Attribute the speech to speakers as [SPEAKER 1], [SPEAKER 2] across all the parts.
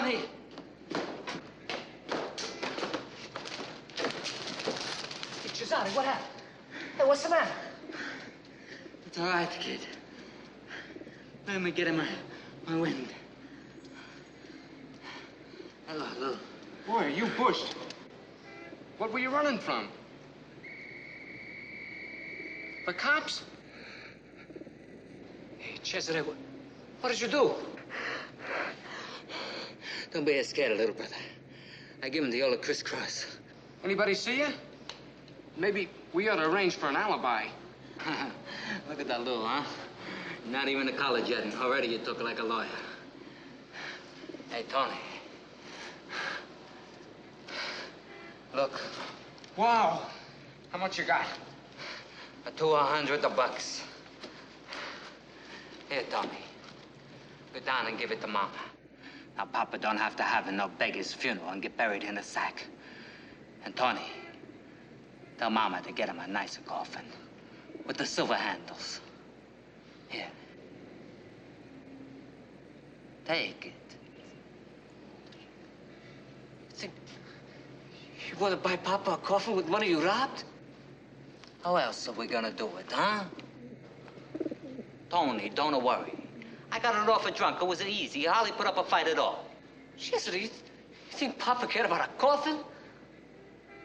[SPEAKER 1] Tony! Hey, Cesare, what happened? Hey, what's the matter?
[SPEAKER 2] It's all right, kid. Let me get in my wind. Hello, Lou.
[SPEAKER 3] Boy, you bushed. What were you running from? The cops?
[SPEAKER 1] Hey, Cesare, what did you do?
[SPEAKER 2] Don't be scared, little brother. I give him the old crisscross.
[SPEAKER 3] Anybody see you? Maybe we ought to arrange for an alibi.
[SPEAKER 2] Look at that, Lou, huh? Not even to college yet, and already you talk like a lawyer. Hey, Tony. Look.
[SPEAKER 3] Wow. How much you got?
[SPEAKER 2] $200. Here, Tony. Go down and give it to Mama. Now, Papa don't have to have no beggar's funeral and get buried in a sack. And Tony, tell Mama to get him a nicer coffin with the silver handles. Here. Take it.
[SPEAKER 1] You think you want to buy Papa a coffin with money you robbed?
[SPEAKER 2] How else are we gonna do it, huh? Tony, don't worry. I got it off a drunk. It was easy. He hardly put up a fight at all.
[SPEAKER 1] Cesare, you think Papa cared about a coffin?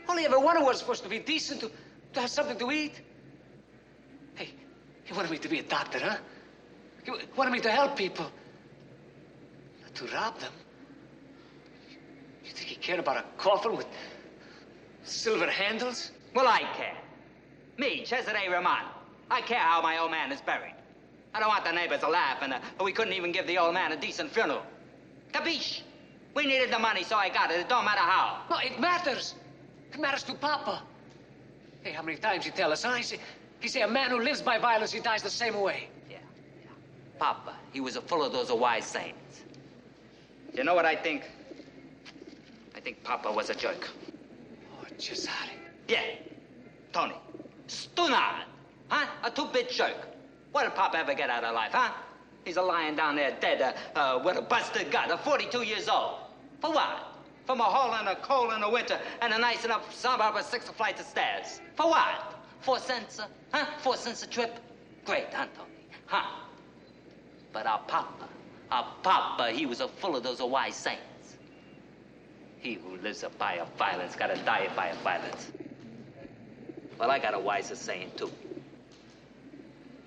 [SPEAKER 1] Only every one of us was supposed to be decent, to have something to eat. Hey, he wanted me to be a doctor, huh? He wanted me to help people. Not to rob them. You think he cared about a coffin with silver handles?
[SPEAKER 2] Well, I care. Me, Cesare Romano. I care how my old man is buried. I don't want the neighbors to laugh, and we couldn't even give the old man a decent funeral. Capiche? We needed the money, so I got it. It don't matter how.
[SPEAKER 1] No, it matters. It matters to Papa. Hey, how many times he tell us, huh? He say a man who lives by violence, he dies the same way.
[SPEAKER 2] Yeah. Papa, he was full of those wise sayings. You know what I think? I think Papa was a jerk.
[SPEAKER 1] Oh, Cesare.
[SPEAKER 2] Yeah. Tony. Stunard. Huh? A two-bit jerk. What did Papa ever get out of life, huh? He's lying down there dead with a busted gut, 42 years old. For what? From a hole in the cold in the winter and a nice enough suburb with 6 flights of stairs. For what? 4 cents, huh? 4 cents a trip? Great, huh, Tony? Huh? But our Papa, he was full of those wise sayings. He who lives by violence gotta die by violence. Well, I got a wiser saying, too.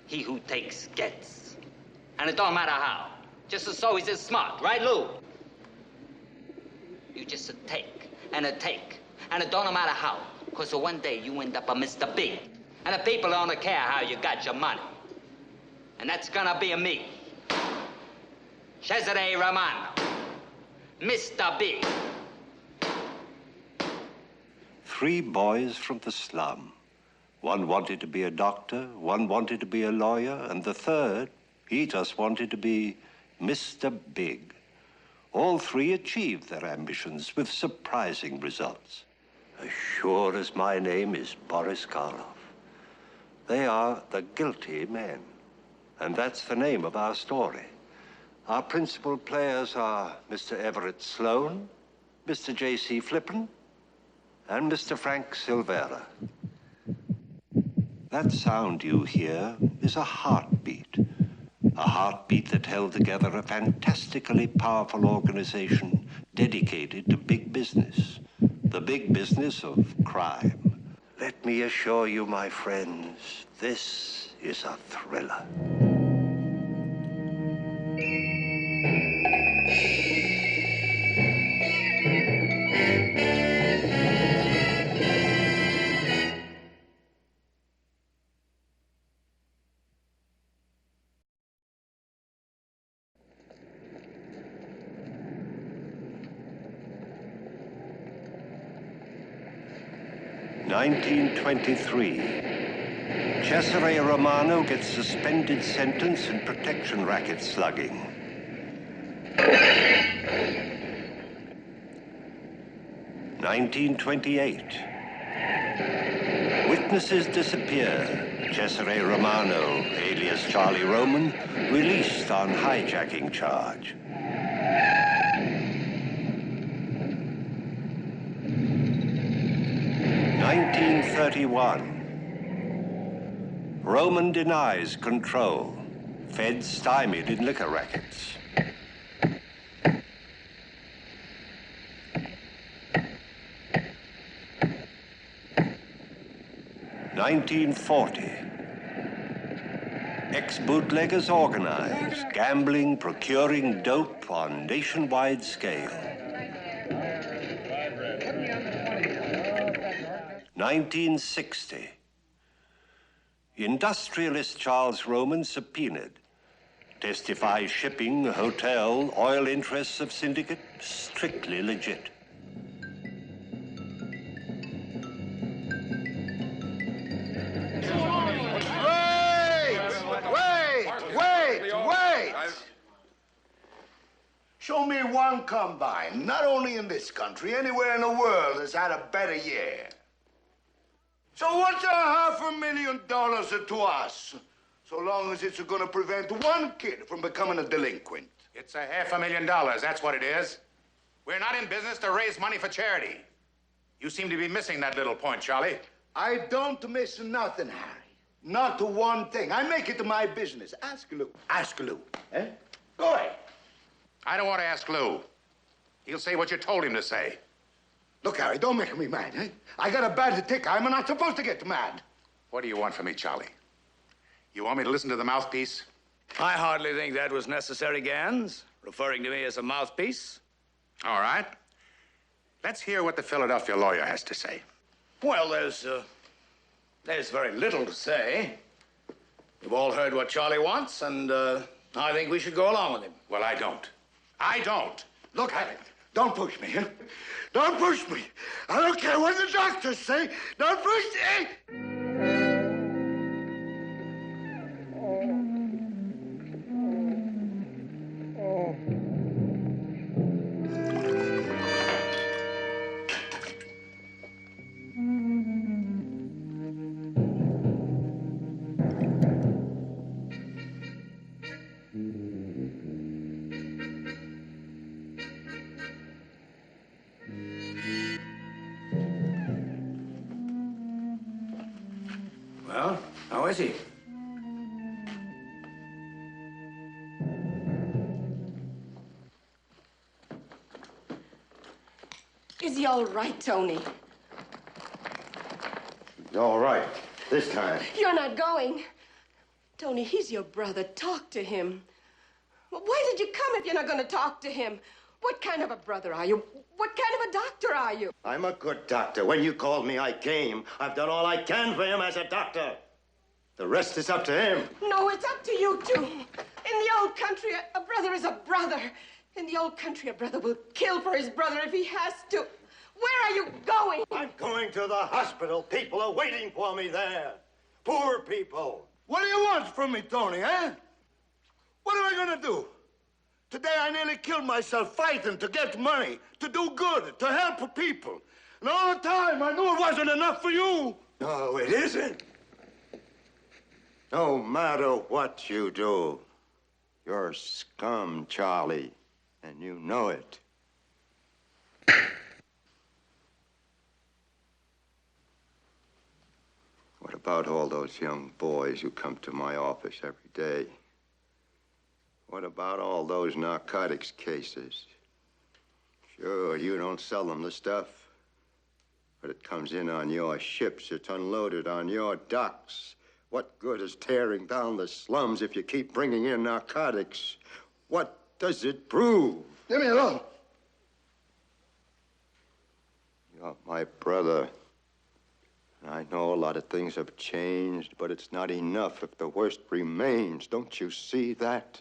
[SPEAKER 2] He who takes, gets. And it don't matter how. Just as so he's smart, right, Lou? You just take, and it don't matter how. Because one day you end up a Mr. Big. And the people don't care how you got your money. And that's gonna be me. Cesare Romano. Mr. Big.
[SPEAKER 4] 3 boys from the slum. One wanted to be a doctor, one wanted to be a lawyer, and the third, he just wanted to be Mr. Big. All 3 achieved their ambitions with surprising results. As sure as my name is Boris Karloff. They are the guilty men. And that's the name of our story. Our principal players are Mr. Everett Sloan, Mr. J.C. Flippen, and Mr. Frank Silvera. That sound you hear is a heartbeat that held together a fantastically powerful organization dedicated to big business, the big business of crime. Let me assure you, my friends, this is a thriller. $1923. Cesare Romano gets suspended sentence and protection racket slugging. $1928. Witnesses disappear. Cesare Romano, alias Charlie Roman, released on hijacking charge. 1931. Roman denies control. Fed stymied in liquor rackets. 1940. Ex-bootleggers organize, gambling, procuring dope on nationwide scale. 1960. Industrialist Charles Roman subpoenaed. Testifies shipping, hotel, oil interests of syndicate, strictly legit.
[SPEAKER 5] Wait! Show me one combine, not only in this country, anywhere in the world that's had a better year. So what's $500,000 to us? So long as it's gonna prevent one kid from becoming a delinquent.
[SPEAKER 6] It's $500,000, that's what it is. We're not in business to raise money for charity. You seem to be missing that little point, Charlie.
[SPEAKER 5] I don't miss nothing, Harry. Not to one thing. I make it my business. Ask Lou. Ask Lou. Eh? Go ahead.
[SPEAKER 6] I don't want to ask Lou. He'll say what you told him to say.
[SPEAKER 5] Look, Harry, don't make me mad, eh? I got a bad tick. I'm not supposed to get mad.
[SPEAKER 6] What do you want from me, Charlie? You want me to listen to the mouthpiece?
[SPEAKER 7] I hardly think that was necessary, Gans, referring to me as a mouthpiece.
[SPEAKER 6] All right. Let's hear what the Philadelphia lawyer has to say.
[SPEAKER 7] Well, there's very little to say. We've all heard what Charlie wants, and I think we should go along with him.
[SPEAKER 6] Well, I don't. I don't.
[SPEAKER 5] Look, Harry, don't push me, eh? Don't push me. I don't care what the doctors say. Don't push me.
[SPEAKER 7] Well, how is he?
[SPEAKER 8] Is he all right, Tony?
[SPEAKER 5] All right, this time.
[SPEAKER 8] You're not going. Tony, he's your brother. Talk to him. Why did you come if you're not going to talk to him? What kind of a brother are you? What kind of a doctor are you?
[SPEAKER 9] I'm a good doctor. When you called me, I came. I've done all I can for him as a doctor. The rest is up to him.
[SPEAKER 8] No, it's up to you, too. In the old country, a brother is a brother. In the old country, a brother will kill for his brother if he has to. Where are you going?
[SPEAKER 9] I'm going to the hospital. People are waiting for me there. Poor people.
[SPEAKER 5] What do you want from me, Tony, eh? What am I gonna do? Today I nearly killed myself fighting to get money, to do good, to help people. And all the time I knew it wasn't enough for you.
[SPEAKER 9] No, it isn't. No matter what you do, you're scum, Charlie, and you know it. What about all those young boys who come to my office every day? What about all those narcotics cases? Sure, you don't sell them the stuff, but it comes in on your ships. It's unloaded on your docks. What good is tearing down the slums if you keep bringing in narcotics? What does it prove?
[SPEAKER 5] Leave me alone.
[SPEAKER 9] You're my brother. I know a lot of things have changed, but it's not enough if the worst remains. Don't you see that?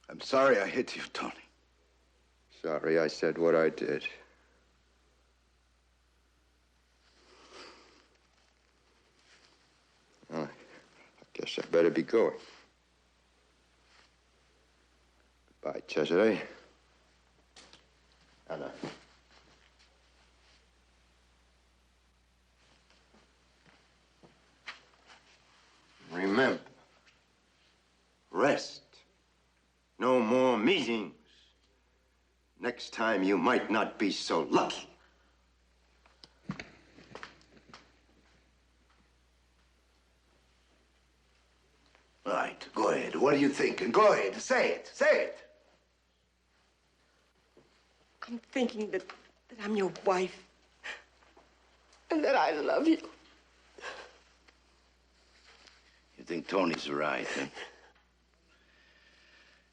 [SPEAKER 5] I'm sorry I hit you, Tony.
[SPEAKER 9] Sorry I said what I did. Well, I guess I better be going. Goodbye, Cesare. Anna. Remember, rest. No more meetings. Next time, you might not be so lucky.
[SPEAKER 5] Right, go ahead. What are you thinking? Go ahead, say it, say it.
[SPEAKER 8] I'm thinking that I'm your wife and that I love you.
[SPEAKER 5] You think Tony's right, huh?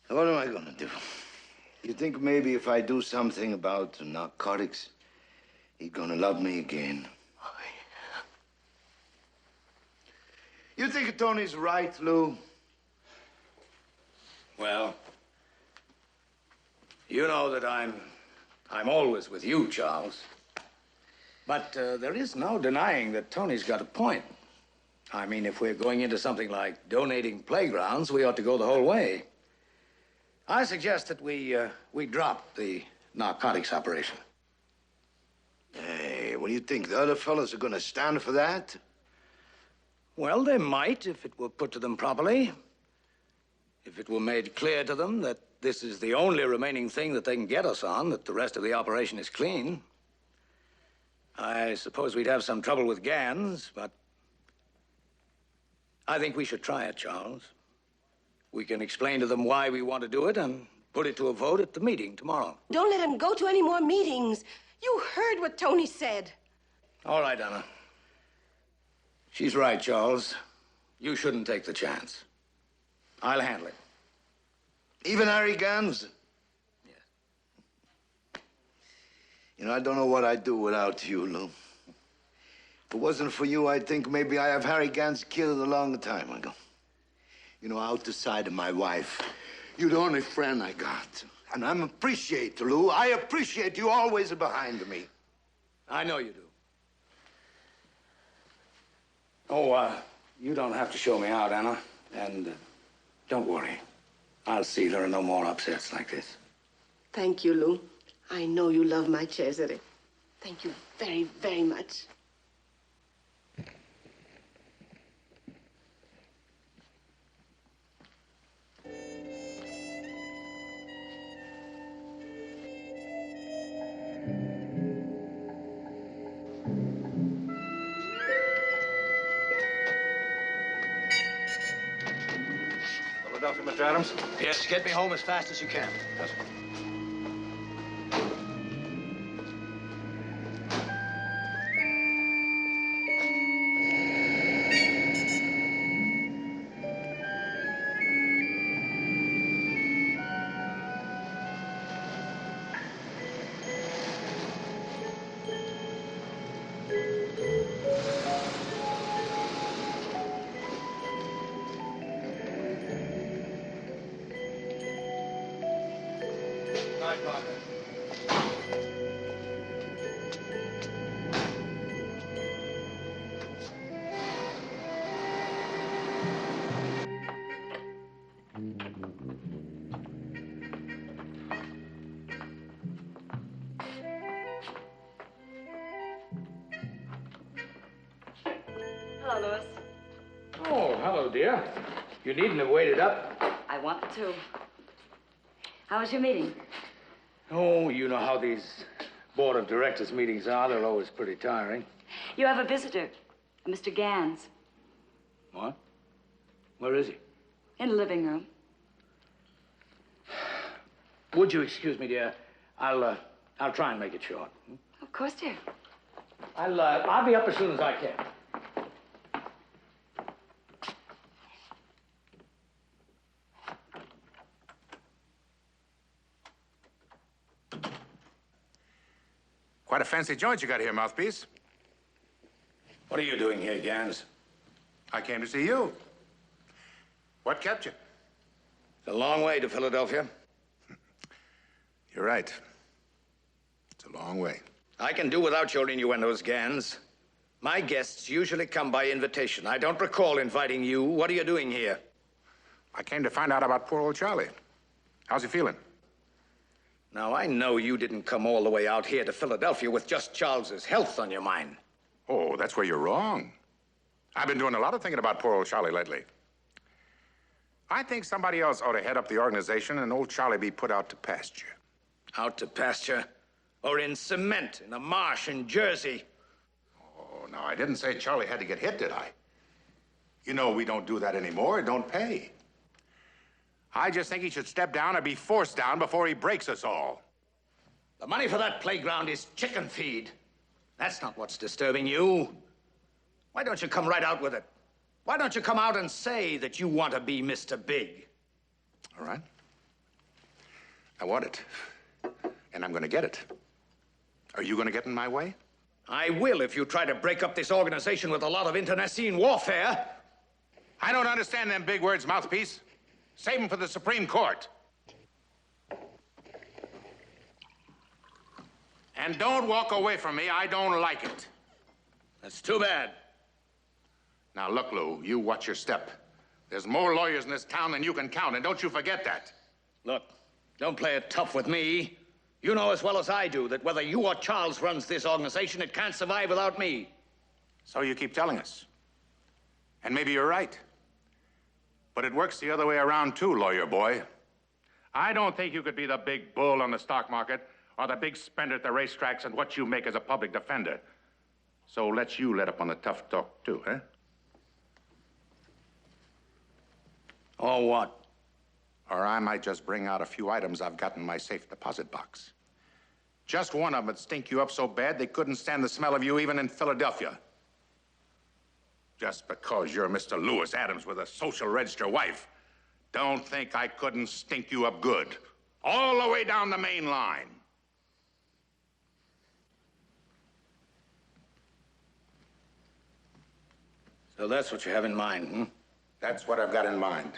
[SPEAKER 5] What am I gonna do? You think maybe if I do something about the narcotics, he's gonna love me again? You think Tony's right, Lou?
[SPEAKER 7] Well, you know that I'm always with you, Charles. But there is no denying that Tony's got a point. I mean, if we're going into something like donating playgrounds, we ought to go the whole way. I suggest that we drop the narcotics operation.
[SPEAKER 5] Hey, what do you think? The other fellas are gonna stand for that?
[SPEAKER 7] Well, they might if it were put to them properly. If it were made clear to them that this is the only remaining thing that they can get us on, that the rest of the operation is clean. I suppose we'd have some trouble with Gans, but I think we should try it, Charles. We can explain to them why we want to do it and put it to a vote at the meeting tomorrow.
[SPEAKER 8] Don't let him go to any more meetings. You heard what Tony said.
[SPEAKER 7] All right, Anna. She's right, Charles. You shouldn't take the chance. I'll handle it.
[SPEAKER 5] Even Harry Gans?
[SPEAKER 7] Yes.
[SPEAKER 5] You know, I don't know what I'd do without you, Lou. If it wasn't for you, I'd think maybe I have Harry Gans killed a long time ago. You know, out the side of my wife, you're the only friend I got. And I appreciate, Lou. I appreciate you always behind me.
[SPEAKER 7] I know you do. Oh, you don't have to show me out, Anna. And don't worry. I'll see there are no more upsets like this.
[SPEAKER 8] Thank you, Lou. I know you love my Cesare. Thank you very, very much.
[SPEAKER 6] Philadelphia, Mr. Adams?
[SPEAKER 7] Yes, get me home as fast as you can.
[SPEAKER 6] Yes, sir.
[SPEAKER 10] Hello, Louis.
[SPEAKER 7] Oh, hello, dear. You needn't have waited up.
[SPEAKER 10] I wanted to. How was your meeting?
[SPEAKER 7] Oh, you know how these board of directors meetings are. They're always pretty tiring.
[SPEAKER 10] You have a visitor, a Mr. Gans,
[SPEAKER 7] What? Where is he?
[SPEAKER 10] in the living room.
[SPEAKER 7] Would you excuse me, dear? I'll try and make it short.
[SPEAKER 10] Of course, dear.
[SPEAKER 7] I'll be up as soon as I can.
[SPEAKER 6] Quite a fancy joint you got here, Mouthpiece.
[SPEAKER 7] What are you doing here, Gans?
[SPEAKER 6] I came to see you. What kept you?
[SPEAKER 7] It's a long way to Philadelphia.
[SPEAKER 6] You're right. It's a long way.
[SPEAKER 7] I can do without your innuendos, Gans. My guests usually come by invitation. I don't recall inviting you. What are you doing here?
[SPEAKER 6] I came to find out about poor old Charlie. How's he feeling?
[SPEAKER 7] Now, I know you didn't come all the way out here to Philadelphia with just Charles's health on your mind.
[SPEAKER 6] Oh, that's where you're wrong. I've been doing a lot of thinking about poor old Charlie lately. I think somebody else ought to head up the organization and old Charlie be put out to pasture.
[SPEAKER 7] Out to pasture or in cement in a marsh in Jersey.
[SPEAKER 6] Oh, no, I didn't say Charlie had to get hit, did I? You know we don't do that anymore. It don't pay. I just think he should step down or be forced down before he breaks us all.
[SPEAKER 7] The money for that playground is chicken feed. That's not what's disturbing you. Why don't you come right out with it? Why don't you come out and say that you want to be Mr. Big?
[SPEAKER 6] All right. I want it. And I'm going to get it. Are you going to get in my way?
[SPEAKER 7] I will if you try to break up this organization with a lot of internecine warfare.
[SPEAKER 6] I don't understand them big words, mouthpiece. Save them for the Supreme Court. And don't walk away from me. I don't like it.
[SPEAKER 7] That's too bad.
[SPEAKER 6] Now, look, Lou, you watch your step. There's more lawyers in this town than you can count, and don't you forget that.
[SPEAKER 7] Look, don't play it tough with me. You know as well as I do that whether you or Charles runs this organization, it can't survive without me.
[SPEAKER 6] So you keep telling us. And maybe you're right. But it works the other way around, too, lawyer boy. I don't think you could be the big bull on the stock market or the big spender at the racetracks and what you make as a public defender. So let you let up on the tough talk, too, huh?
[SPEAKER 7] Or what?
[SPEAKER 6] Or I might just bring out a few items I've got in my safe deposit box. Just one of them would stink you up so bad they couldn't stand the smell of you even in Philadelphia. Just because you're Mr. Lewis Adams with a social register wife, don't think I couldn't stink you up good. All the way down the main line.
[SPEAKER 7] So that's what you have in mind, hmm?
[SPEAKER 6] That's what I've got in mind.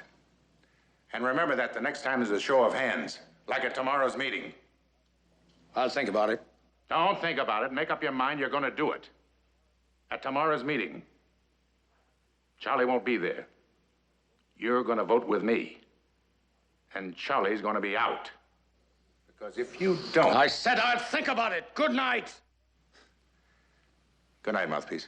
[SPEAKER 6] And remember that the next time there's a show of hands, like at tomorrow's meeting.
[SPEAKER 7] I'll think about it.
[SPEAKER 6] Don't think about it. Make up your mind you're going to do it. At tomorrow's meeting, Charlie won't be there. You're going to vote with me. And Charlie's going to be out. Because if you don't...
[SPEAKER 7] I said I'll think about it. Good night.
[SPEAKER 6] Good night, mouthpiece.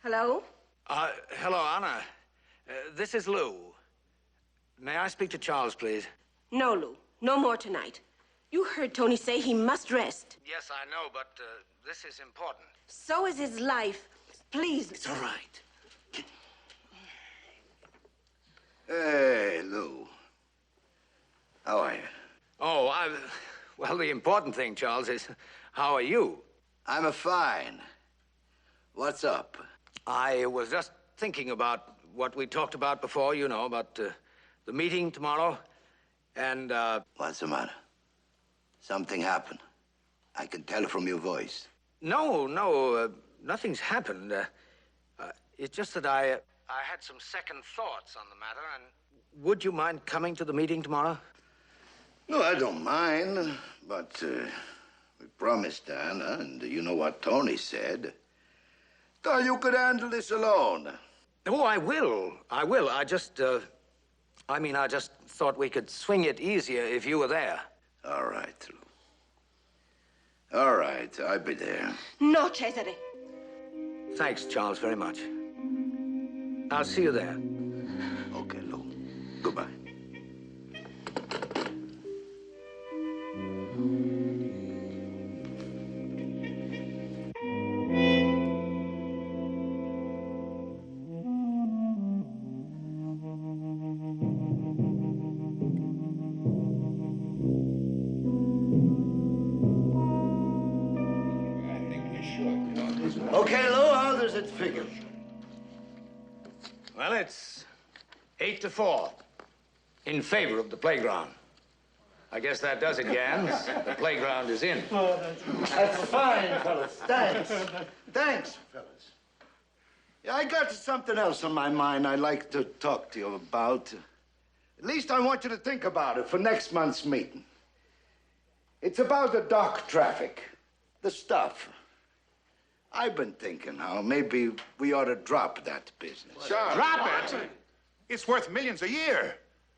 [SPEAKER 8] Hello?
[SPEAKER 7] Hello, Anna. This is Lou. May I speak to Charles, please?
[SPEAKER 8] No, Lou. No more tonight. You heard Tony say he must rest.
[SPEAKER 7] Yes, I know, but this is important.
[SPEAKER 8] So is his life. Please.
[SPEAKER 7] It's all right.
[SPEAKER 9] Hey, Lou. How are you?
[SPEAKER 7] Oh, well, the important thing, Charles, is how are you?
[SPEAKER 9] I'm fine. What's up?
[SPEAKER 7] I was just thinking about what we talked about before, you know, about the meeting tomorrow, and,
[SPEAKER 9] What's the matter? Something happened. I can tell from your voice.
[SPEAKER 7] No, nothing's happened. It's just that I had some second thoughts on the matter, and would you mind coming to the meeting tomorrow?
[SPEAKER 9] No, I don't mind, but we promised Anna, and you know what Tony said. Thought you could handle this alone.
[SPEAKER 7] Oh, I will. I just thought we could swing it easier if you were there.
[SPEAKER 9] All right, Lou. All right, I'll be there.
[SPEAKER 8] No, Cesare.
[SPEAKER 7] Thanks, Charles, very much. I'll see you there.
[SPEAKER 9] Okay, Lou. Goodbye. Okay, Lou, how does it figure?
[SPEAKER 7] Well, it's 8-4 in favor of the playground. I I guess that does it, Gans. The playground is in.
[SPEAKER 5] That's fine, fellas. Thanks. Thanks, fellas. Yeah, I got something else on my mind I'd like to talk to you about. At least I want you to think about it for next month's meeting. It's about the dock traffic, the stuff. I've been thinking how maybe we ought to drop that business.
[SPEAKER 6] Sure. Drop it? It's worth millions a year.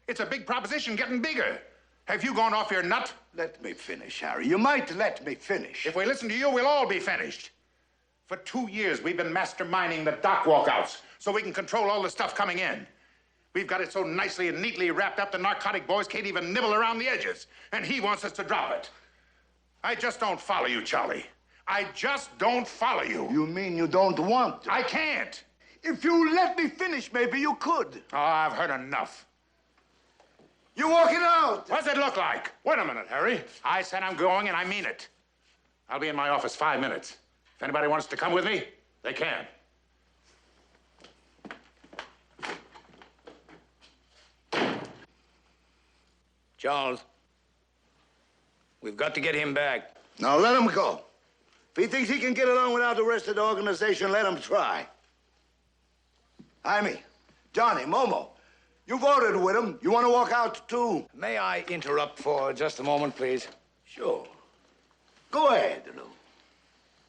[SPEAKER 6] It's a big proposition getting bigger. Have you gone off your nut?
[SPEAKER 5] Let me finish, Harry. You might let me finish.
[SPEAKER 6] If we listen to you, we'll all be finished. For 2 years, we've been masterminding the dock walkouts so we can control all the stuff coming in. We've got it so nicely and neatly wrapped up the narcotic boys can't even nibble around the edges. And he wants us to drop it. I just don't follow you, Charlie. I just don't follow you.
[SPEAKER 5] You mean you don't want to?
[SPEAKER 6] I can't.
[SPEAKER 5] If you let me finish, maybe you could.
[SPEAKER 6] Oh, I've heard enough.
[SPEAKER 5] You walking out?
[SPEAKER 6] What's it look like? Wait a minute, Harry. I said I'm going, and I mean it. I'll be in my office 5 minutes. If anybody wants to come with me, they can.
[SPEAKER 7] Charles, we've got to get him back.
[SPEAKER 5] Now, let him go. If he thinks he can get along without the rest of the organization, let him try. Jaime, Johnny, Momo, you voted with him. You want to walk out, too?
[SPEAKER 7] May I interrupt for just a moment, please?
[SPEAKER 5] Sure. Go ahead, Lou.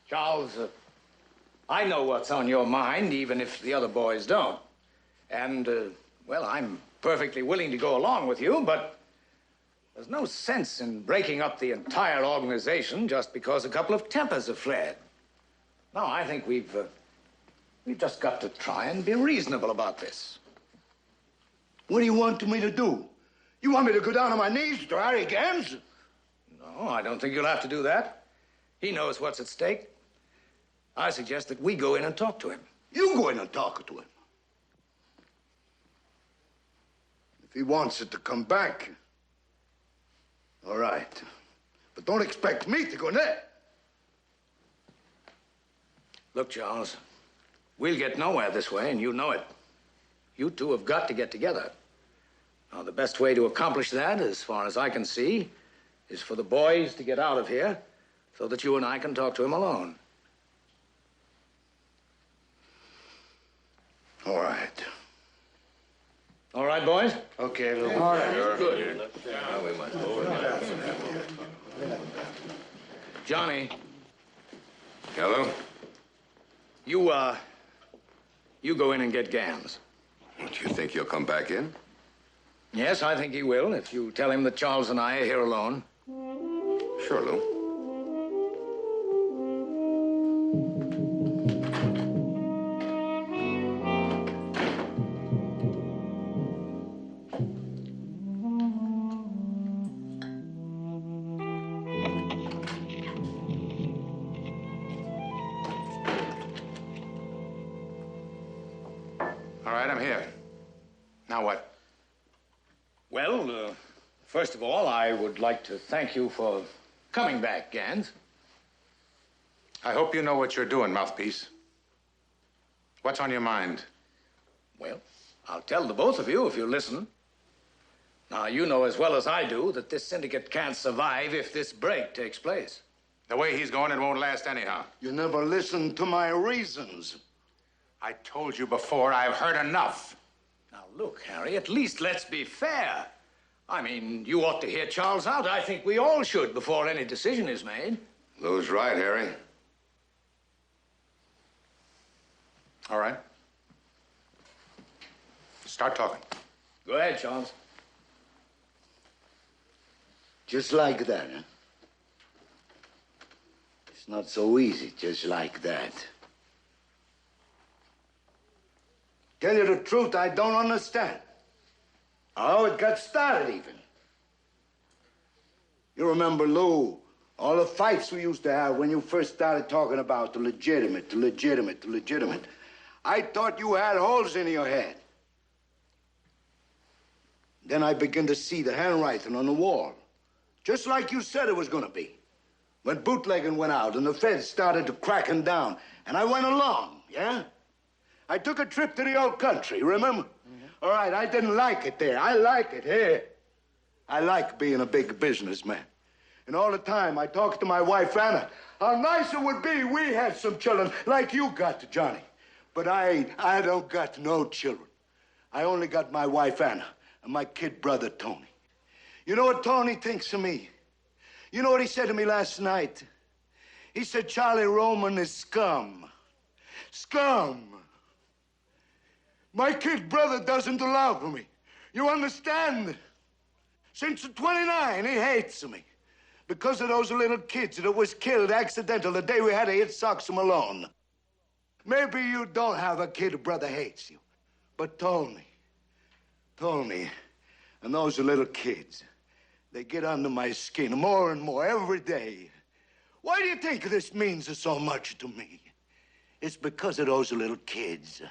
[SPEAKER 7] Charles, I know what's on your mind, even if the other boys don't. And, well, I'm perfectly willing to go along with you, but there's no sense in breaking up the entire organization just because a couple of tempers have flared. No, I think we've just got to try and be reasonable about this.
[SPEAKER 5] What do you want me to do? You want me to go down on my knees to Harry Gans?
[SPEAKER 7] No, I don't think you'll have to do that. He knows what's at stake. I suggest that we go in and talk to him.
[SPEAKER 5] You go in and talk to him. If he wants it to come back, all right. But don't expect me to go in there.
[SPEAKER 7] Look, Charles, we'll get nowhere this way, and you know it. You two have got to get together. Now, the best way to accomplish that, as far as I can see, is for the boys to get out of here so that you and I can talk to him alone.
[SPEAKER 5] All right.
[SPEAKER 7] All right, boys?
[SPEAKER 5] Okay, Lou.
[SPEAKER 7] All right.
[SPEAKER 5] Good.
[SPEAKER 7] Johnny.
[SPEAKER 11] Hello?
[SPEAKER 7] You go in and get Gans.
[SPEAKER 11] Don't you think he'll come back in?
[SPEAKER 7] Yes, I think he will, if you tell him that Charles and I are here alone.
[SPEAKER 11] Sure, Lou.
[SPEAKER 6] All right, I'm here. Now what?
[SPEAKER 7] Well, first of all, I would like to thank you for coming back, Gans.
[SPEAKER 6] I hope you know what you're doing, mouthpiece. What's on your mind?
[SPEAKER 7] Well, I'll tell the both of you if you listen. Now, you know as well as I do that this syndicate can't survive if this break takes place.
[SPEAKER 6] The way he's going, it won't last anyhow.
[SPEAKER 5] You never listened to my reasons.
[SPEAKER 6] I told you before, I've heard enough.
[SPEAKER 7] Now, look, Harry, at least let's be fair. I mean, you ought to hear Charles out. I think we all should before any decision is made.
[SPEAKER 11] Lou's right, Harry.
[SPEAKER 6] All right. Start talking.
[SPEAKER 7] Go ahead, Charles.
[SPEAKER 5] Just like that, huh? It's not so easy, just like that. Tell you the truth, I don't understand. How it got started, even. You remember, Lou, all the fights we used to have when you first started talking about the legitimate. I thought you had holes in your head. Then I began to see the handwriting on the wall. Just like you said it was gonna be. When bootlegging went out and the feds started to cracking down, and I went along, yeah? I took a trip to the old country, remember? Mm-hmm. All right, I didn't like it there. I like it here. I like being a big businessman. And all the time I talk to my wife, Anna, how nice it would be we had some children like you got, Johnny. But I don't got no children. I only got my wife, Anna, and my kid brother, Tony. You know what Tony thinks of me? You know what he said to me last night? He said, Charlie Roman is scum. Scum. My kid brother doesn't love me. You understand? Since 29, he hates me. Because of those little kids that was killed accidental the day we had to hit Sox Malone. Maybe you don't have a kid brother hates you. But Tony, and those little kids, they get under my skin more and more every day. Why do you think this means so much to me? It's because of those little kids.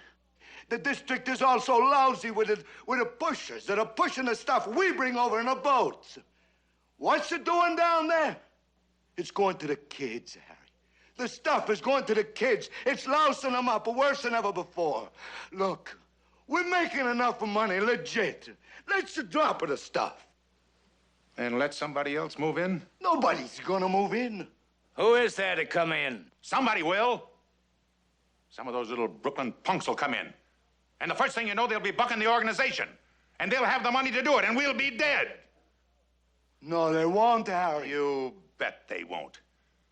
[SPEAKER 5] The district is also lousy with the pushers that are pushing the stuff we bring over in the boats. What's it doing down there? It's going to the kids, Harry. The stuff is going to the kids. It's lousing them up worse than ever before. Look, we're making enough money, legit. Let's drop the stuff.
[SPEAKER 6] And let somebody else move in?
[SPEAKER 5] Nobody's gonna move in.
[SPEAKER 7] Who is there to come in?
[SPEAKER 6] Somebody will. Some of those little Brooklyn punks will come in. And the first thing you know, they'll be bucking the organization. And they'll have the money to do it, and we'll be dead.
[SPEAKER 5] No, they won't, Harry.
[SPEAKER 6] You bet they won't.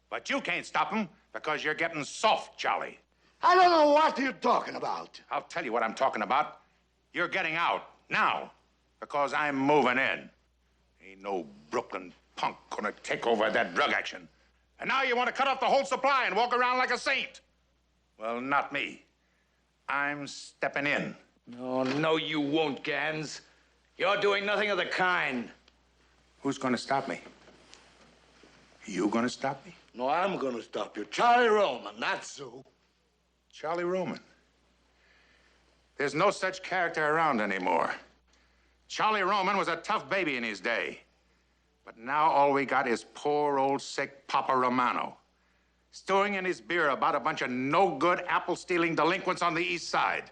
[SPEAKER 6] But you can't stop them because you're getting soft, Charlie.
[SPEAKER 5] I don't know what you're talking about.
[SPEAKER 6] I'll tell you what I'm talking about. You're getting out now because I'm moving in. Ain't no Brooklyn punk gonna take over that drug action. And now you want to cut off the whole supply and walk around like a saint. Well, not me. I'm stepping in.
[SPEAKER 7] No, you won't, Gans. You're doing nothing of the kind.
[SPEAKER 6] Who's gonna stop me? You gonna stop me?
[SPEAKER 5] No, I'm gonna stop you. Charlie Roman, that's who.
[SPEAKER 6] Charlie Roman. There's no such character around anymore. Charlie Roman was a tough baby in his day. But now all we got is poor old sick Papa Romano, stewing in his beer about a bunch of no-good apple-stealing delinquents on the East Side.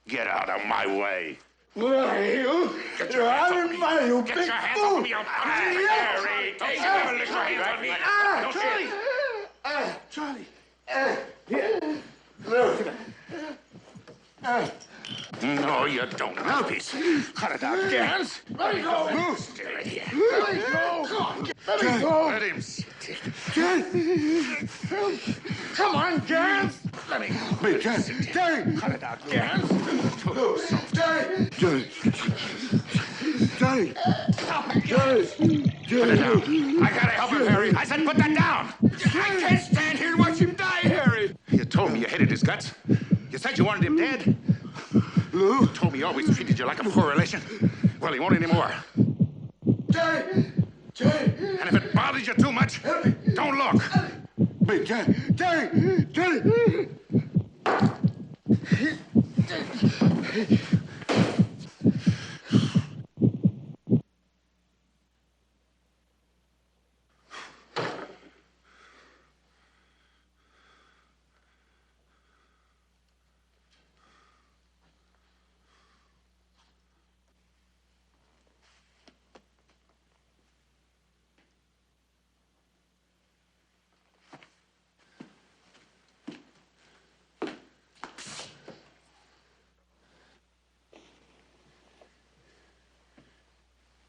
[SPEAKER 6] Get out of my way.
[SPEAKER 5] Why, you? You're out of my, you big
[SPEAKER 6] Get your hands
[SPEAKER 5] fool.
[SPEAKER 6] off me, you Harry! Don't you ever lift your hands on me!
[SPEAKER 5] Charlie! Charlie! Look.
[SPEAKER 6] No, you don't, mouthpiece. Cut it out, Gans.
[SPEAKER 5] Let me go.
[SPEAKER 6] Move. Stay right here.
[SPEAKER 5] Let me go. Let me go.
[SPEAKER 6] Let him sit.
[SPEAKER 5] Come on, Gans.
[SPEAKER 6] Let me go.
[SPEAKER 5] Wait, Gans. Terry.
[SPEAKER 6] Cut it out, Gans.
[SPEAKER 5] Terry. Terry. Terry.
[SPEAKER 6] Stop it, Gans. Put it down. I gotta help him, Harry. I said put that down. I can't stand here and watch him die, Harry. You told me you hated his guts. You said you wanted him dead.
[SPEAKER 5] Lou?
[SPEAKER 6] You told me he always treated you like a poor relation. Well, he won't anymore.
[SPEAKER 5] Terry! Terry!
[SPEAKER 6] And if it bothers you too much, don't look.
[SPEAKER 5] Wait, Terry! Terry! Terry!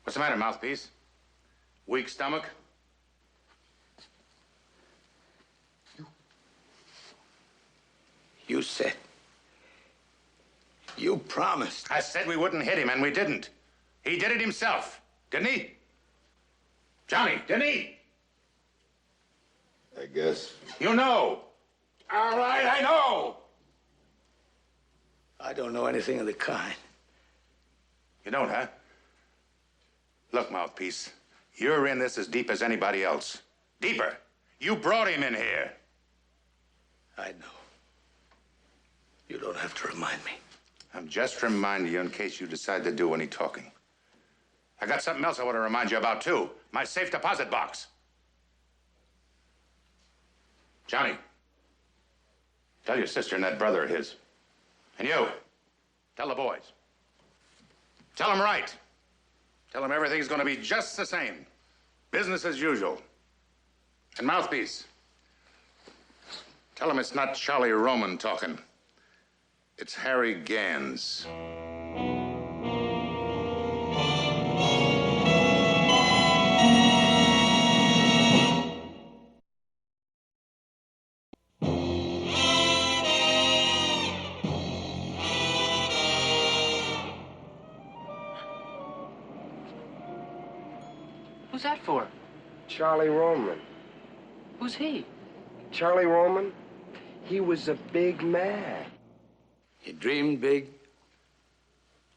[SPEAKER 6] What's the matter, mouthpiece? Weak stomach?
[SPEAKER 7] You said. You promised.
[SPEAKER 6] I said we wouldn't hit him, and we didn't. He did it himself, didn't he? Johnny, didn't he?
[SPEAKER 9] I guess.
[SPEAKER 6] You know.
[SPEAKER 7] All right, I know. I don't know anything of the kind.
[SPEAKER 6] You don't, huh? Look, mouthpiece, you're in this as deep as anybody else. Deeper. You brought him in here.
[SPEAKER 7] I know. You don't have to remind me.
[SPEAKER 6] I'm just reminding you in case you decide to do any talking. I got something else I want to remind you about, too. My safe deposit box. Johnny, tell your sister and that brother of his. And you, tell the boys. Tell them right. Tell him everything's going to be just the same. Business as usual. And Mouthpiece, tell him it's not Charlie Roman talking. It's Harry Gans.
[SPEAKER 3] Who's that for?
[SPEAKER 12] Charlie Roman.
[SPEAKER 3] Who's he?
[SPEAKER 12] Charlie Roman? He was a big man.
[SPEAKER 7] He dreamed big.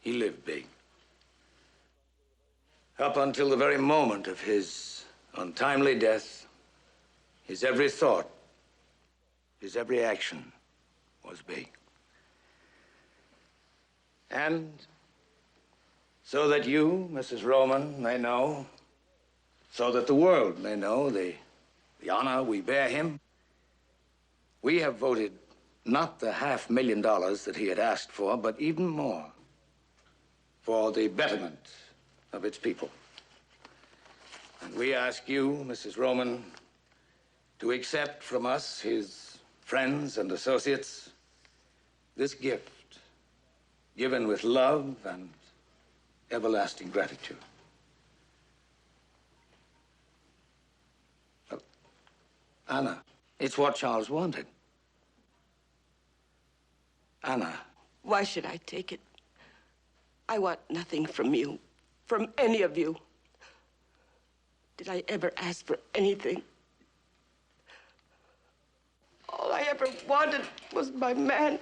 [SPEAKER 7] He lived big. Up until the very moment of his untimely death, his every thought, his every action was big. And so that you, Mrs. Roman, may know, so that the world may know the honor we bear him, we have voted not the $500,000 that he had asked for, but even more, for the betterment of its people. And we ask you, Mrs. Roman, to accept from us, his friends and associates, this gift, given with love and everlasting gratitude. Anna, it's what Charles wanted. Anna.
[SPEAKER 8] Why should I take it? I want nothing from you, from any of you. Did I ever ask for anything? All I ever wanted was my man.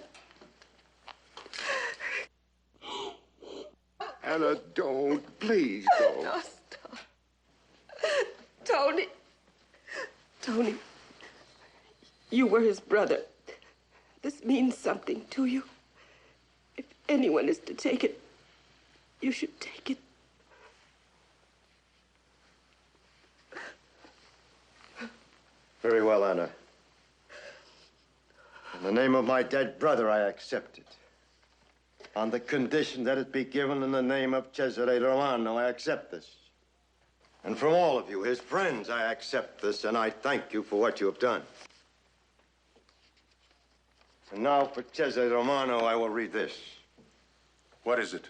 [SPEAKER 5] Anna, don't. Please don't.
[SPEAKER 8] No, stop. Tony. Tony, you were his brother. This means something to you. If anyone is to take it, you should take it.
[SPEAKER 9] Very well, Anna. In the name of my dead brother, I accept it. On the condition that it be given in the name of Cesare Romano, I accept this. And from all of you, his friends, I accept this, and I thank you for what you have done. And now for Cesare Romano, I will read this.
[SPEAKER 6] What is it?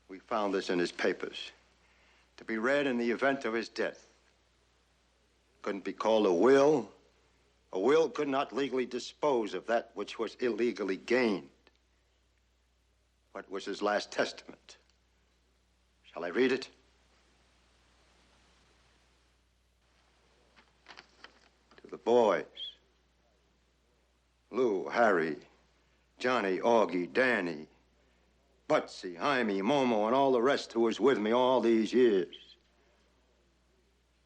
[SPEAKER 9] We found this in his papers, to be read in the event of his death. Couldn't be called a will. A will could not legally dispose of that which was illegally gained. What was his last testament? Shall I read it? To the boys. Lou, Harry, Johnny, Augie, Danny, Butsy, Jaime, Momo, and all the rest who was with me all these years.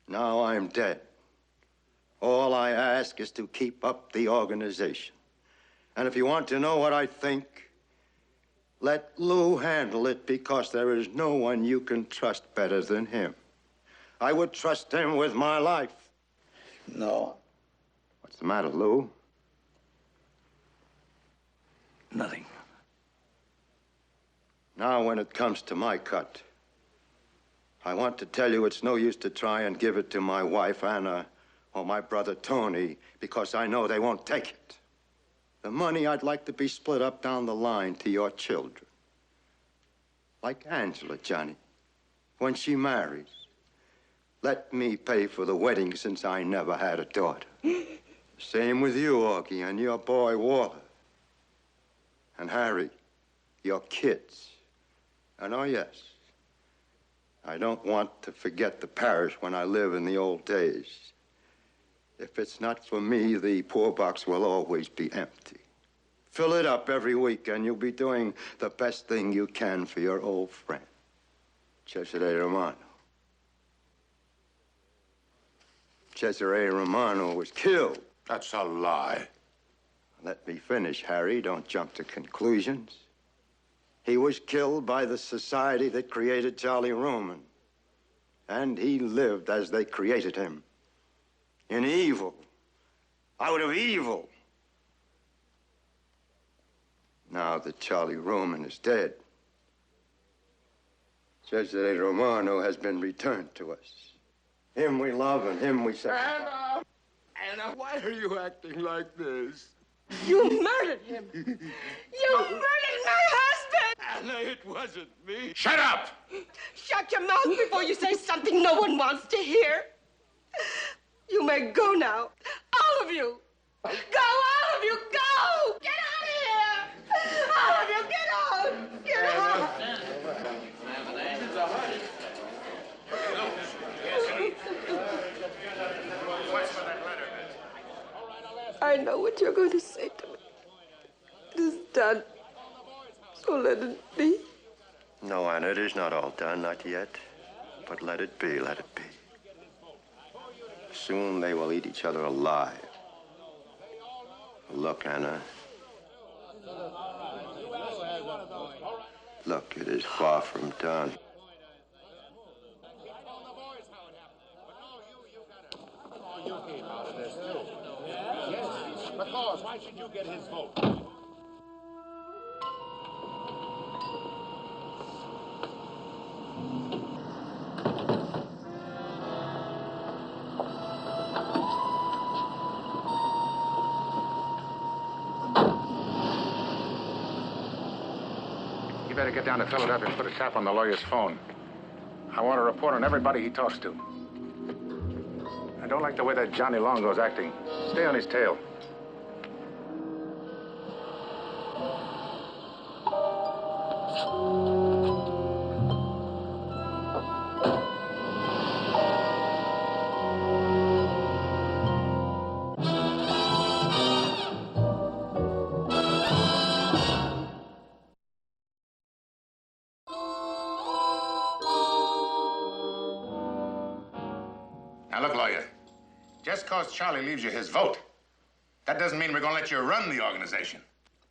[SPEAKER 9] Now I'm dead. All I ask is to keep up the organization. And if you want to know what I think, let Lou handle it, because there is no one you can trust better than him. I would trust him with my life.
[SPEAKER 7] No.
[SPEAKER 9] What's the matter, Lou?
[SPEAKER 7] Nothing.
[SPEAKER 9] Now, when it comes to my cut, I want to tell you it's no use to try and give it to my wife, Anna, or my brother, Tony, because I know they won't take it. The money I'd like to be split up down the line to your children. Like Angela, Johnny, when she marries. Let me pay for the wedding, since I never had a daughter. Same with you, Augie, and your boy, Walter. And Harry, your kids. And oh, yes, I don't want to forget the parish when I live in the old days. If it's not for me, the poor box will always be empty. Fill it up every week, and you'll be doing the best thing you can for your old friend, Cesare Romano. Cesare Romano was killed.
[SPEAKER 6] That's a lie.
[SPEAKER 9] Let me finish, Harry. Don't jump to conclusions. He was killed by the society that created Charlie Roman. And he lived as they created him. In evil. Out of evil. Now that Charlie Roman is dead, Cesare Romano has been returned to us. Him we love and him we sacrifice.
[SPEAKER 5] Anna, why are you acting like this?
[SPEAKER 8] You murdered him. You murdered my husband.
[SPEAKER 5] Anna, it wasn't me.
[SPEAKER 6] Shut up!
[SPEAKER 8] Shut your mouth before you say something no one wants to hear. You may go now. All of you. Go, all of you, go! Get out of here! All of you, get out! Get out! I know what you're going to say to me. It is done. So let it be.
[SPEAKER 9] No, Anna, it is not all done, not yet. But let it be, let it be. Soon they will eat each other alive. Look, Anna. Look, it is far from done.
[SPEAKER 6] Because why should you get his vote? You better get down to Philadelphia and put a tap on the lawyer's phone. I want a report on everybody he talks to. I don't like the way that Johnny Longo's acting. Stay on his tail. Now, look, lawyer. Just because Charlie leaves you his vote, that doesn't mean we're going to let you run the organization.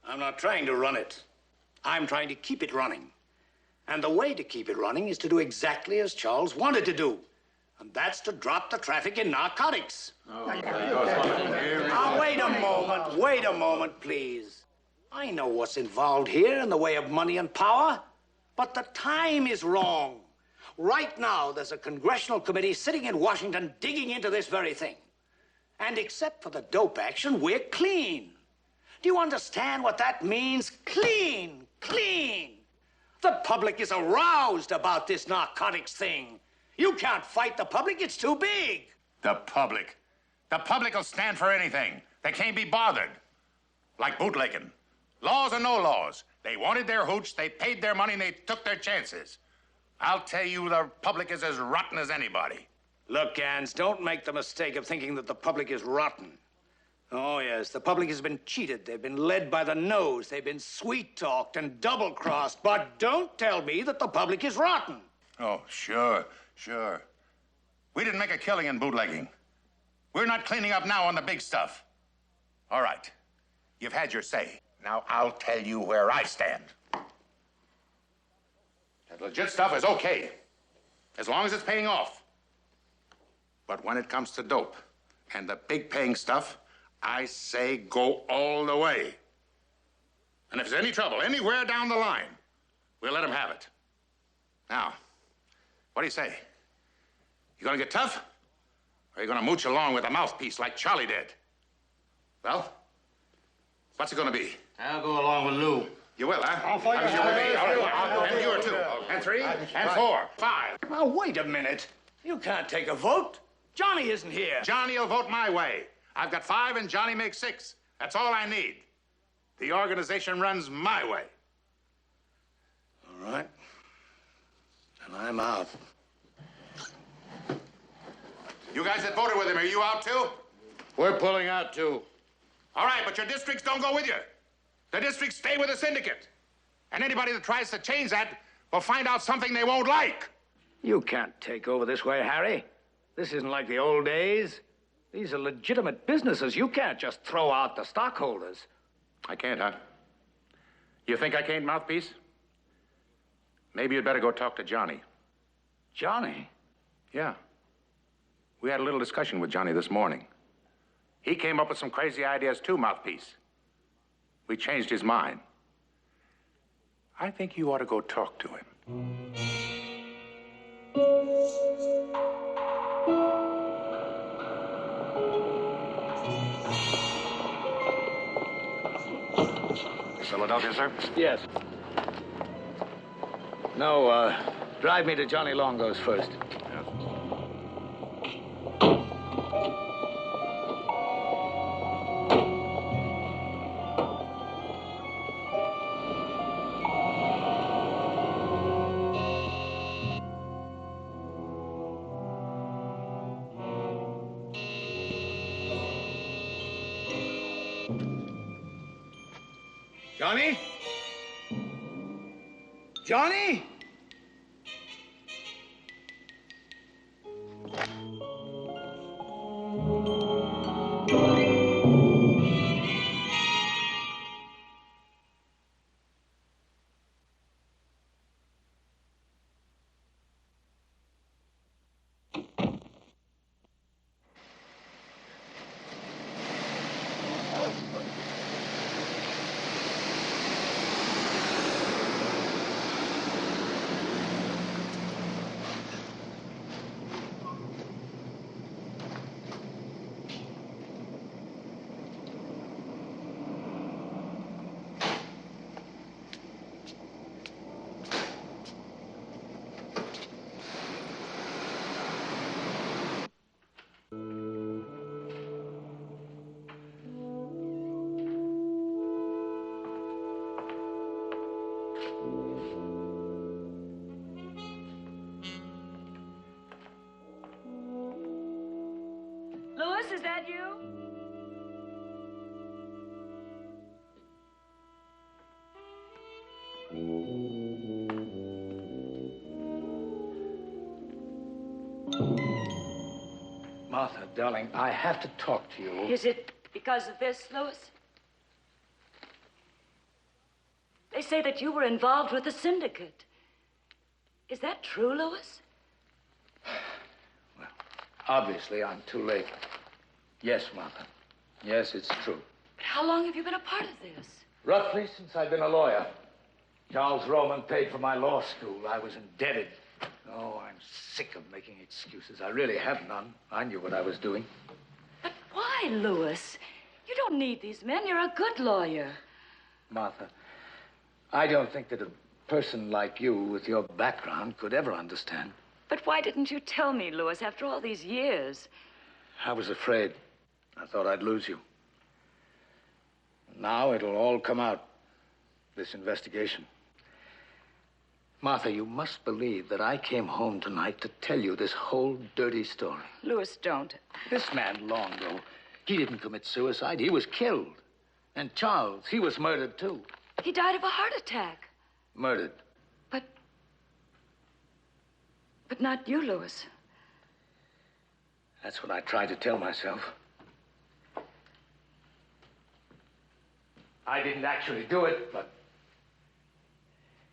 [SPEAKER 7] I'm not trying to run it. I'm trying to keep it running. And the way to keep it running is to do exactly as Charles wanted to do. And that's to drop the traffic in narcotics. Now, wait a moment, please. I know what's involved here in the way of money and power, but the time is wrong. Right now, there's a congressional committee sitting in Washington digging into this very thing. And except for the dope action, we're clean. Do you understand what that means? Clean, clean. The public is aroused about this narcotics thing. You can't fight the public, it's too big.
[SPEAKER 6] The public? The public will stand for anything. They can't be bothered. Like bootlegging. Laws or no laws. They wanted their hooch, they paid their money, and they took their chances. I'll tell you, the public is as rotten as anybody.
[SPEAKER 7] Look, Gans, don't make the mistake of thinking that the public is rotten. Oh, yes, the public has been cheated. They've been led by the nose. They've been sweet-talked and double-crossed. But don't tell me that the public is rotten.
[SPEAKER 6] Oh, sure. We didn't make a killing in bootlegging. We're not cleaning up now on the big stuff. All right. You've had your say. Now I'll tell you where I stand. That legit stuff is okay, as long as it's paying off. But when it comes to dope and the big paying stuff, I say go all the way. And if there's any trouble anywhere down the line, we'll let them have it. Now, what do you say? You gonna get tough? Or are you gonna mooch along with a mouthpiece like Charlie did? Well, what's it gonna be?
[SPEAKER 7] I'll go along with Lou.
[SPEAKER 6] You will, huh?
[SPEAKER 7] I'll fight
[SPEAKER 6] you with me. All right. And you are 2. And 3. And 4. 5.
[SPEAKER 7] Now, wait a minute. You can't take a vote. Johnny isn't here.
[SPEAKER 6] Johnny will vote my way. I've got 5 and Johnny makes 6. That's all I need. The organization runs my way.
[SPEAKER 7] All right. And I'm out.
[SPEAKER 6] You guys that voted with him, are you out too?
[SPEAKER 5] We're pulling out, too.
[SPEAKER 6] All right, but your districts don't go with you. The districts stay with the syndicate. And anybody that tries to change that will find out something they won't like.
[SPEAKER 7] You can't take over this way, Harry. This isn't like the old days. These are legitimate businesses. You can't just throw out the stockholders.
[SPEAKER 6] I can't, huh? You think I can't, mouthpiece? Maybe you'd better go talk to Johnny.
[SPEAKER 7] Johnny?
[SPEAKER 6] Yeah. We had a little discussion with Johnny this morning. He came up with some crazy ideas too, mouthpiece. We changed his mind. I think you ought to go talk to him. Philadelphia, sir?
[SPEAKER 7] Yes. No, drive me to Johnny Longo's first. Johnny? Johnny?
[SPEAKER 10] Louis, is that you?
[SPEAKER 7] Martha, darling, I have to talk to you.
[SPEAKER 10] Is it because of this, Louis? They say that you were involved with the syndicate. Is that true, Louis?
[SPEAKER 7] Obviously, I'm too late. Yes, Martha. Yes, it's true.
[SPEAKER 10] But how long have you been a part of this?
[SPEAKER 7] Roughly since I've been a lawyer. Charles Roman paid for my law school. I was indebted. Oh, I'm sick of making excuses. I really have none. I knew what I was doing.
[SPEAKER 10] But why, Louis? You don't need these men. You're a good lawyer.
[SPEAKER 7] Martha, I don't think that a person like you with your background could ever understand.
[SPEAKER 10] But why didn't you tell me, Louis, after all these years?
[SPEAKER 7] I was afraid. I thought I'd lose you. Now it'll all come out, this investigation. Martha, you must believe that I came home tonight to tell you this whole dirty story.
[SPEAKER 10] Louis, don't.
[SPEAKER 7] This man, Longo, he didn't commit suicide. He was killed. And Charles, he was murdered, too.
[SPEAKER 10] He died of a heart attack.
[SPEAKER 7] Murdered.
[SPEAKER 10] But not you, Louis.
[SPEAKER 7] That's what I tried to tell myself. I didn't actually do it, but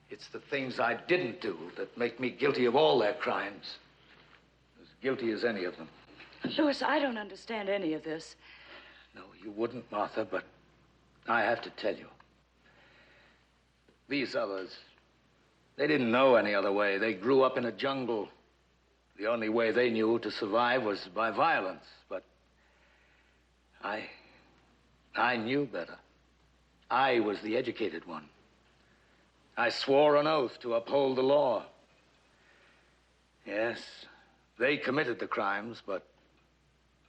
[SPEAKER 7] it's the things I didn't do that make me guilty of all their crimes. As guilty as any of them.
[SPEAKER 10] Louis, I don't understand any of this.
[SPEAKER 7] No, you wouldn't, Martha, but I have to tell you. These others, they didn't know any other way. They grew up in a jungle. The only way they knew to survive was by violence. But I knew better. I was the educated one. I swore an oath to uphold the law. Yes, they committed the crimes, but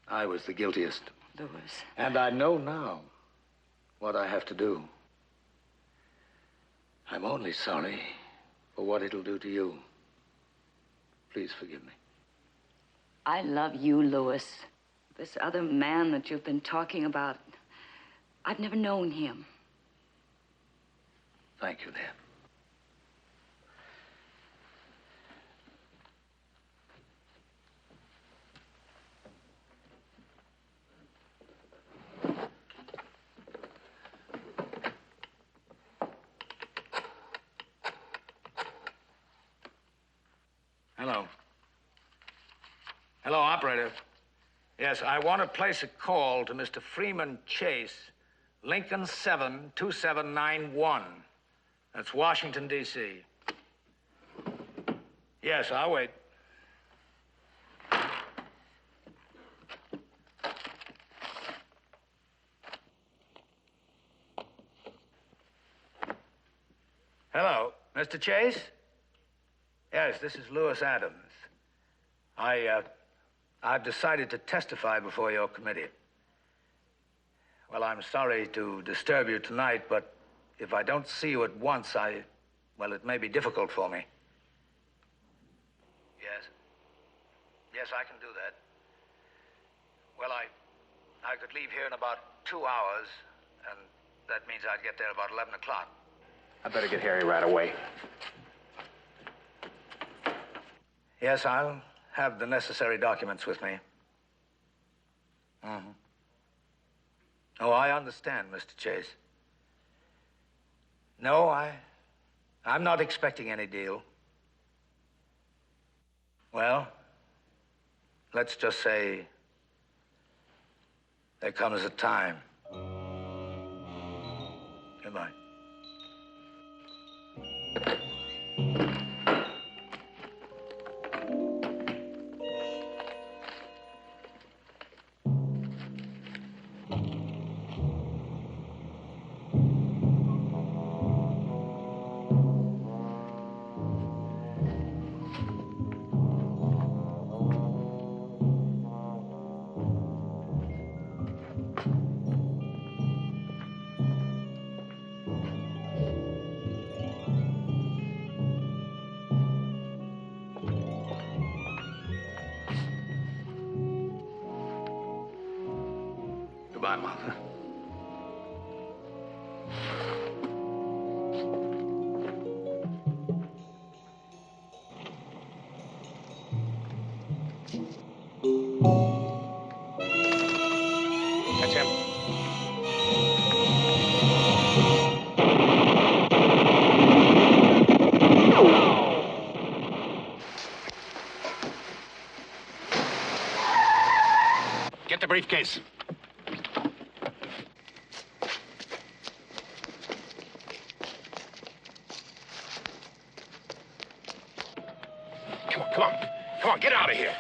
[SPEAKER 7] I was the guiltiest.
[SPEAKER 10] Louis.
[SPEAKER 7] And I know now what I have to do. I'm only sorry for what it'll do to you. Please forgive me.
[SPEAKER 10] I love you, Louis. This other man that you've been talking about, I've never known him.
[SPEAKER 7] Thank you, dear. Hello. Hello, operator. Yes, I want to place a call to Mr. Freeman Chase, Lincoln 7, 2791. That's Washington, D.C. Yes, I'll wait. Mr. Chase? Yes, this is Lewis Adams. I've decided to testify before your committee. Well, I'm sorry to disturb you tonight, but if I don't see you at once, well, it may be difficult for me. Yes. Yes, I can do that. Well, I could leave here in about 2 hours, and that means I'd get there about 11 o'clock.
[SPEAKER 6] I better get Harry right away.
[SPEAKER 7] Yes, I'll have the necessary documents with me. Mm-hmm. Oh, I understand, Mr. Chase. No, I'm not expecting any deal. Well, let's just say there comes a time. Goodbye.
[SPEAKER 6] Goodbye, Martha. That's him. Get the briefcase. Come on, get out of here.